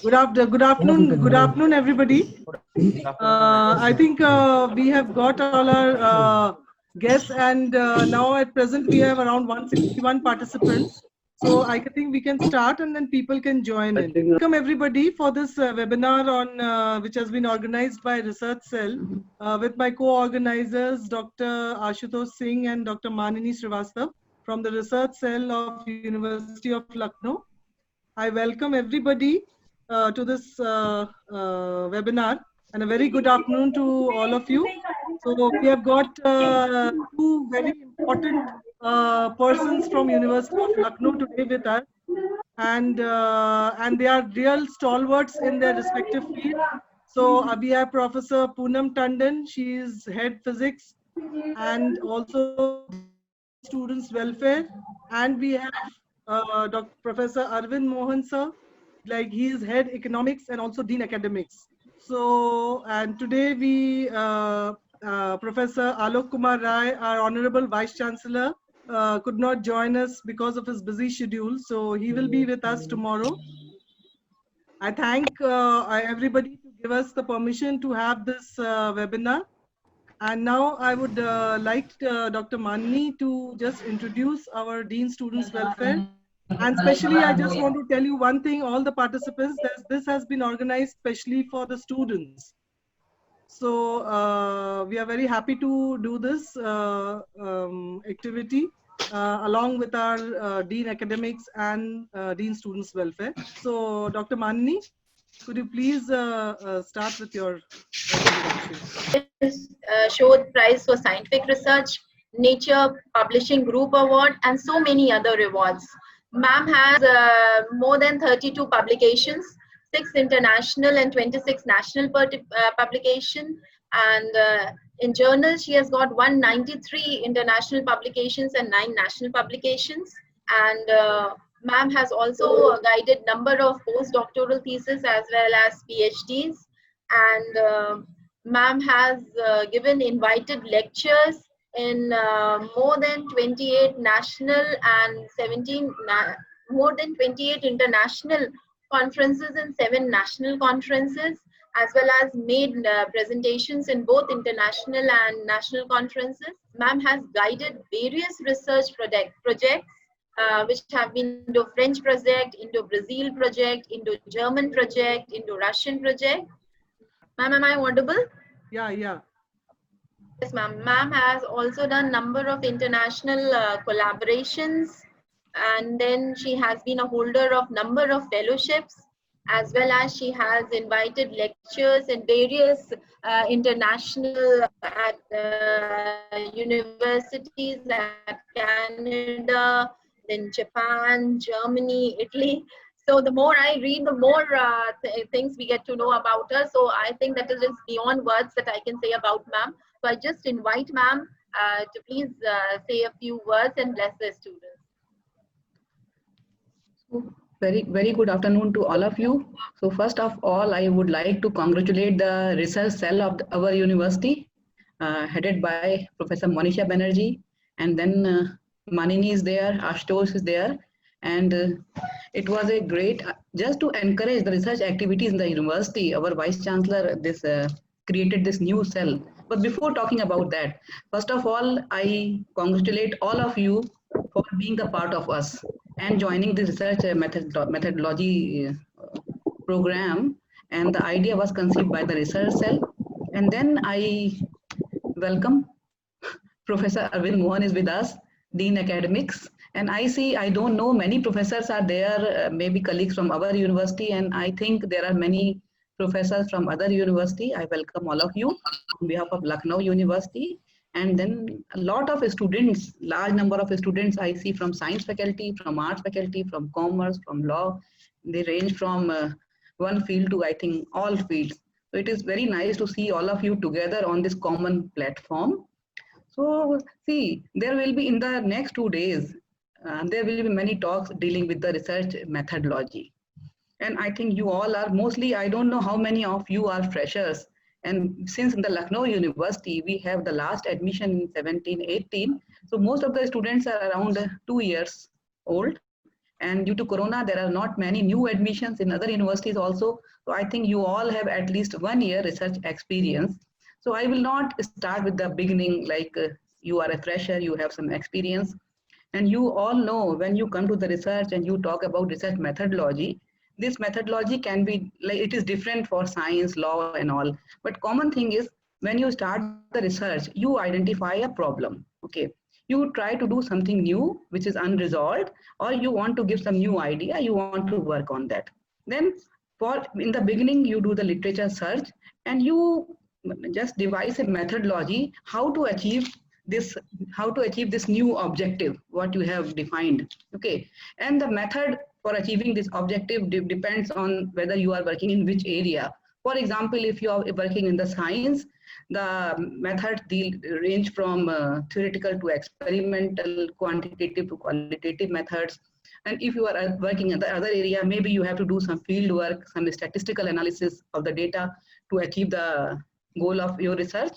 Good afternoon, everybody. I think we have got all our guests, and now at present we have around 161 participants. So I think we can start, and then people can join in. Welcome everybody for this webinar on which has been organized by Research Cell with my co-organizers, Dr. Ashutosh Singh and Dr. Manini Srivastav from the Research Cell of University of Lucknow. I welcome everybody to this webinar, and a very good afternoon to all of you. So we have got two very important persons from University of Lucknow today with us, and they are real stalwarts in their respective field. So we have Professor Poonam Tandon. She is head physics and also Dean Students Welfare, and we have Dr. Professor Arvind Mohan sir, like he is head economics and also dean academics. So, and today we Professor Alok Kumar Rai, our honorable vice chancellor, could not join us because of his busy schedule, so he will be with us tomorrow. I thank everybody to give us the permission to have this webinar. And now I would like Dr. Manni to just introduce our Dean Students Welfare. And especially, I just want to tell you one thing, all the participants, that this has been organized specially for the students. So we are very happy to do this activity along with our Dean Academics and Dean Students Welfare. So Dr. Manni, could you please start with your introduction? Showed Prize for Scientific Research, Nature Publishing Group Award, and so many other awards. Ma'am has more than 32 publications, 6 international and 26 national publication, and in journals she has got 193 international publications and 9 national publications. And ma'am has also guided number of postdoctoral theses as well as PhDs, and ma'am has given invited lectures in more than 28 national and 17 more than 28 international conferences and 7 national conferences, as well as made presentations in both international and national conferences. Ma'am has guided various research projects which have been Indo-French project, Indo-Brazil project, Indo-German project, Indo-Russian project. Ma'am, am I audible? Yeah. Yes, ma'am. Ma'am has also done number of international collaborations, and then she has been a holder of number of fellowships, as well as she has invited lectures in various international universities at Canada, then Japan, Germany, Italy. So the more I read, the more things we get to know about her. So I think that is just beyond words that I can say about ma'am. So I just invite ma'am to please say a few words and bless the students. Very good afternoon to all of you. So first of all, I would like to congratulate the research cell of our university, headed by Professor Monisha Banerjee, and then Manini is there, Ashutosh is there, and it was a great, just to encourage the research activities in the university, our Vice Chancellor created this new cell. But before talking about that, first of all, I congratulate all of you for being the part of us and joining the research methodology program. And the idea was conceived by the research cell. And then I welcome Professor Arvind Mohan is with us, Dean Academics. And I don't know many professors are there, maybe colleagues from our university, and I think there are many professors from other university. I welcome all of you on behalf of Lucknow University. And then a lot of students, large number of students I see from science faculty, from arts faculty, from commerce, from law. They range from one field to I think all fields. So it is very nice to see all of you together on this common platform. So see, there will be in the next 2 days, there will be many talks dealing with the research methodology. And I think you all are mostly, I don't know how many of you are freshers. And since in the Lucknow University, we have the last admission in 17, 18. So most of the students are around 2 years old. And due to Corona, there are not many new admissions in other universities also. So I think you all have at least 1 year research experience. So I will not start with the beginning like you are a fresher, you have some experience. And you all know when you come to the research and you talk about research methodology, this methodology can be like it is different for science, law, and all. But common thing is when you start the research, you identify a problem. Okay, you try to do something new which is unresolved, or you want to give some new idea. You want to work on that. Then, for in the beginning, you do the literature search and you just devise a methodology how to achieve this new objective what you have defined. Okay, and the method for achieving this objective depends on whether you are working in which area. For example, if you are working in the science, the methods range from theoretical to experimental, quantitative to qualitative methods. And if you are working in the other area, maybe you have to do some field work, some statistical analysis of the data to achieve the goal of your research.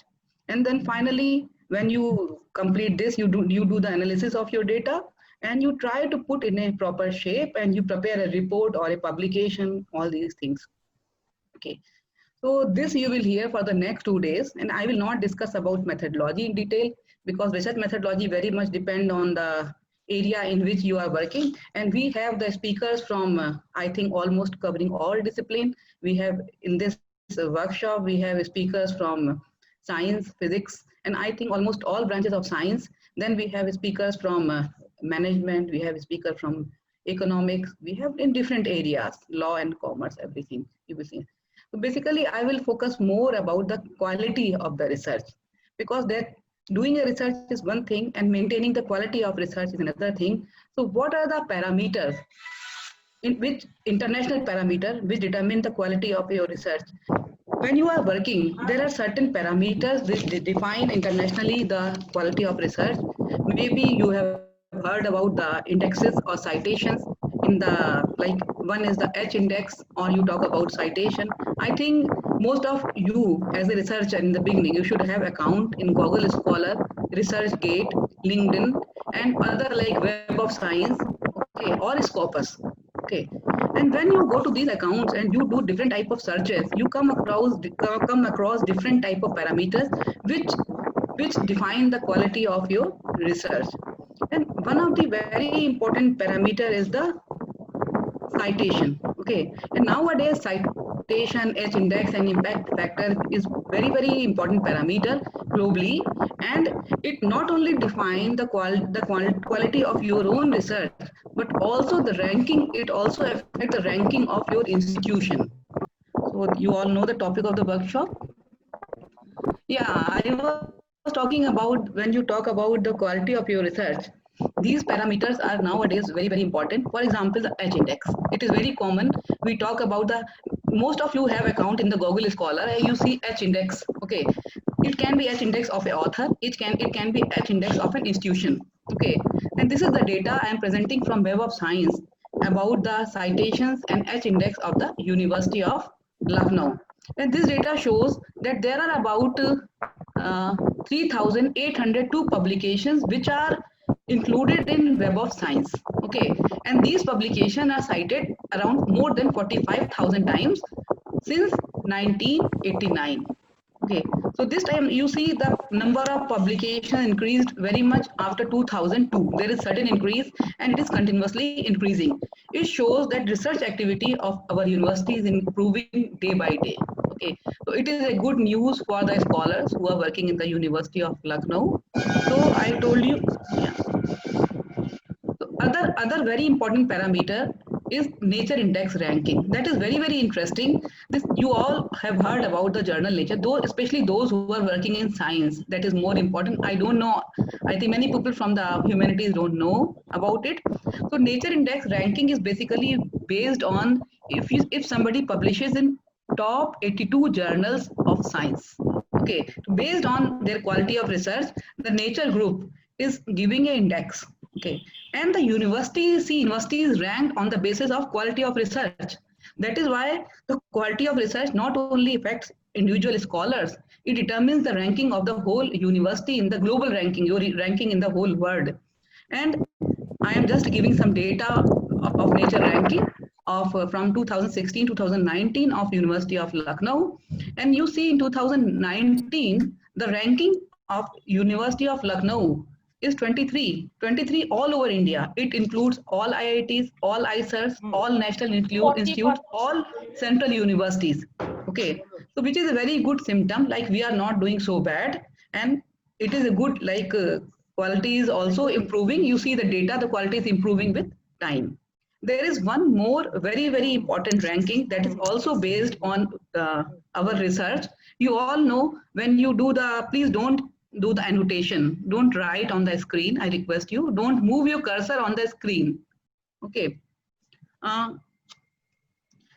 And then finally, when you complete this, you do the analysis of your data and you try to put in a proper shape and you prepare a report or a publication, all these things. Okay, so this you will hear for the next 2 days, and I will not discuss about methodology in detail because research methodology very much depend on the area in which you are working. And we have the speakers from, I think, almost covering all discipline. We have in this workshop, we have speakers from science, physics, and I think almost all branches of science. Then we have speakers from management, we have speakers from economics, we have in different areas, law and commerce, everything you will see. So basically, I will focus more about the quality of the research, because that doing a research is one thing and maintaining the quality of research is another thing. So what are the parameters, in which international parameter which determine the quality of your research? When you are working, there are certain parameters which define internationally the quality of research. Maybe you have heard about the indexes or citations in the, like one is the H index, or you talk about citation. I think most of you as a researcher in the beginning, you should have account in Google Scholar, ResearchGate, LinkedIn, and other like Web of Science, okay, or Scopus. Okay, and when you go to these accounts and you do different type of searches, you come across different type of parameters which define the quality of your research. And one of the very important parameter is the citation. Okay, and nowadays citation, H index, and impact factor is very important parameter globally, and it not only define the quality of your own research, but also the ranking. It also affects the ranking of your institution. So you all know the topic of the workshop. Yeah, I was talking about when you talk about the quality of your research, these parameters are nowadays very important. For example, the H index. It is very common. We talk about most of you have account in the Google Scholar. You see H index. Okay, it can be H index of an author. It can be H index of an institution. Okay, and this is the data I am presenting from Web of Science about the citations and H index of the University of Lucknow. And this data shows that there are about 3,802 publications which are included in Web of Science. Okay, and these publications are cited around more than 45,000 times since 1989. Okay, so this time you see the number of publications increased very much after 2002. There is certain increase and it is continuously increasing. It shows that research activity of our university is improving day by day. Okay, so it is a good news for the scholars who are working in the University of Lucknow. So I told you, yeah. So other very important parameter is Nature Index ranking. That is very interesting. This you all have heard about the journal Nature, though especially those who are working in science. That is more important. I don't know. I think many people from the humanities don't know about it. So Nature Index ranking is basically based on if somebody publishes in top 82 journals of science. Okay, based on their quality of research, the Nature group is giving an index. Okay, and the university is ranked on the basis of quality of research. That is why the quality of research not only affects individual scholars, it determines the ranking of the whole university in the global ranking, your ranking in the whole world. And I am just giving some data of Nature ranking of from 2016-2019 of University of Lucknow. And you see in 2019, the ranking of University of Lucknow is 23 all over India. It includes all IITs, all ISERs, all national institutes, all central universities. Okay, so which is a very good symptom, like we are not doing so bad, and it is a good, like quality is also improving. You see the data, the quality is improving with time. There is one more very important ranking that is also based on our research. You all know, when you do the, please don't do the annotation, don't write on the screen, I request you, don't move your cursor on the screen. Okay.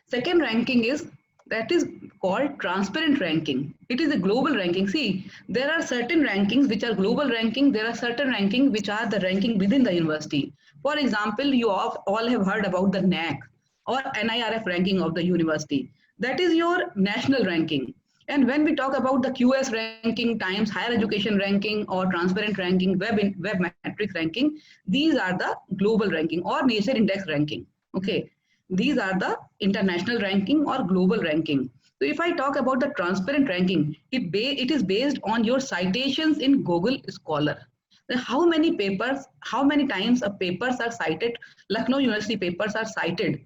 Second ranking is, that is called transparent ranking. It is a global ranking. See, there are certain rankings which are global ranking. There are certain rankings which are the ranking within the university. For example, you all have heard about the NAAC or NIRF ranking of the university. That is your national ranking. And when we talk about the QS ranking, Times Higher Education ranking, or transparent ranking, web metrics ranking, these are the global ranking, or Nature Index ranking. Okay. These are the international ranking or global ranking. So if I talk about the transparent ranking, it is based on your citations in Google Scholar. How many papers, how many times a papers are cited, Lucknow University papers are cited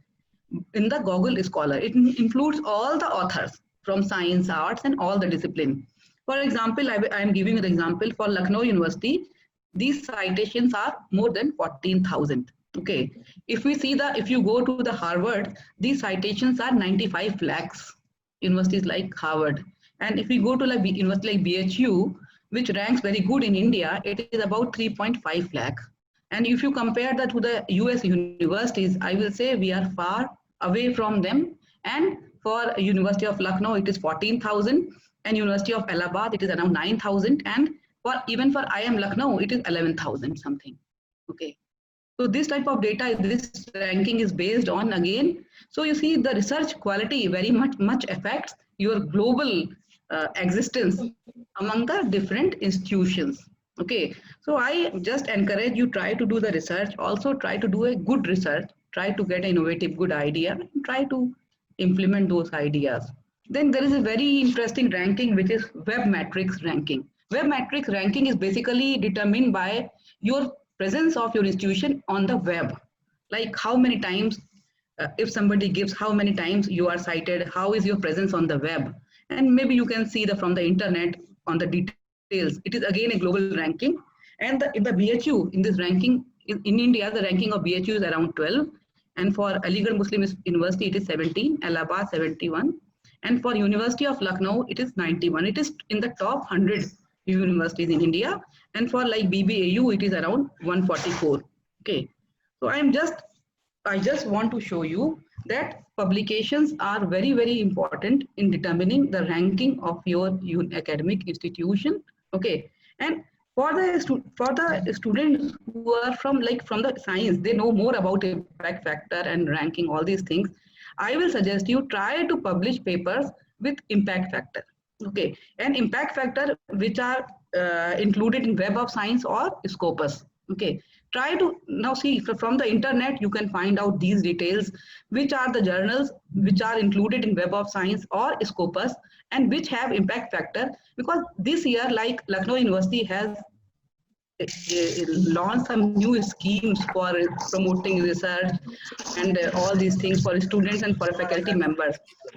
in the Google Scholar. It includes all the authors from science, arts, and all the discipline. For example, I am giving an example for Lucknow University. These citations are more than 14,000. Okay, if we see if you go to the Harvard, these citations are 95 lakhs, universities like Harvard. And if we go to like university like BHU, which ranks very good in India, it is about 3.5 lakh. And if you compare that to the US universities, I will say we are far away from them. And for University of Lucknow, it is 14,000, and University of Allahabad, it is around 9,000. And even for IIM Lucknow, it is 11,000 something. Okay. So this type of data, this ranking is based on, again, so you see the research quality very much affects your global existence among the different institutions. Okay, so I just encourage you, try to do the research, also try to do a good research, try to get an innovative good idea, and try to implement those ideas. Then there is a very interesting ranking, which is web metrics ranking. Web metrics ranking is basically determined by your presence of your institution on the web, like how many times, if somebody gives how many times you are cited, how is your presence on the web, and maybe you can see from the internet on the details. It is again a global ranking, and in the BHU, in this ranking, in India, the ranking of BHU is around 12, and for Aligarh Muslim University, it is 17, Allahabad 71, and for University of Lucknow, it is 91. It is in the top 100 universities in India. And for like BBAU, it is around 144. Okay, so I just want to show you that publications are very important in determining the ranking of your academic institution. Okay, and for the students who are from the science, they know more about impact factor and ranking, all these things. I will suggest you try to publish papers with impact factor. Okay, and impact factor which are included in Web of Science or Scopus. Okay, try to now see from the internet, you can find out these details, which are the journals which are included in Web of Science or Scopus and which have impact factor, because this year, like Lucknow University has launched some new schemes for promoting research and all these things for students and for faculty members.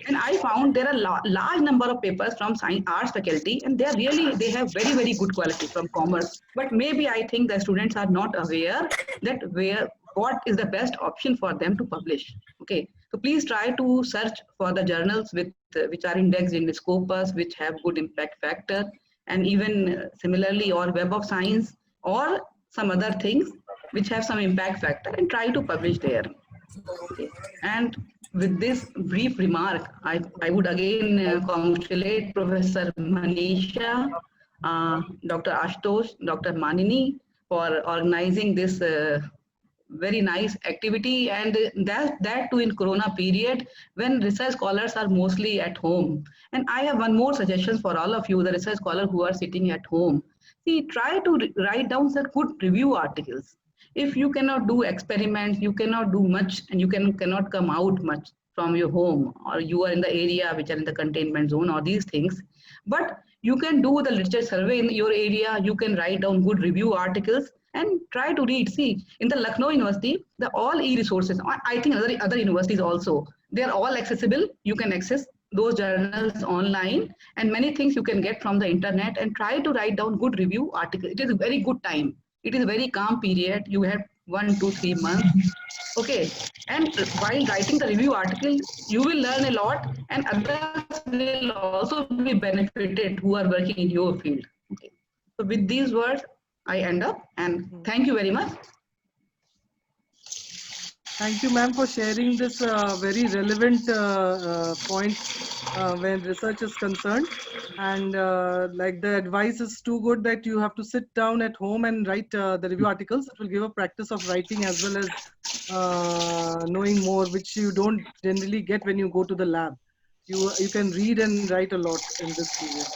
And I found there are large number of papers from science arts faculty, and they have very good quality from commerce. But maybe I think the students are not aware that what is the best option for them to publish. Okay, so please try to search for the journals which are indexed in the Scopus, which have good impact factor, and even similarly, or Web of Science, or some other things which have some impact factor, and try to publish there. Okay. And with this brief remark, I would again congratulate Professor Manisha, Dr. Ashutosh, Dr. Manini for organizing this very nice activity, and that too in Corona period when research scholars are mostly at home. And I have one more suggestion for all of you, the research scholars who are sitting at home. See, try to write down some good review articles. if you cannot do experiments, you cannot do much, and you cannot come out much from your home, or you are in the area which are in the containment zone, or these things, but you can do the literature survey in your area. You can write down good review articles and try to read. See, in the Lucknow University, the all e-resources, I think other universities also, they are all accessible. You can access those journals online, and many things you can get from the internet, and try to write down good review articles. It is a very good time. It is a very calm period. You have 1, 2, 3 months. Okay. And while writing the review article, you will learn a lot, and others will also be benefited who are working in your field. Okay. So with these words, I end up, and thank you very much. Thank you, ma'am, for sharing this very relevant point when research is concerned. And like the advice is too good that you have to sit down at home and write the review articles. It will give a practice of writing as well as knowing more, which you don't generally get when you go to the lab. You can read and write a lot in this period.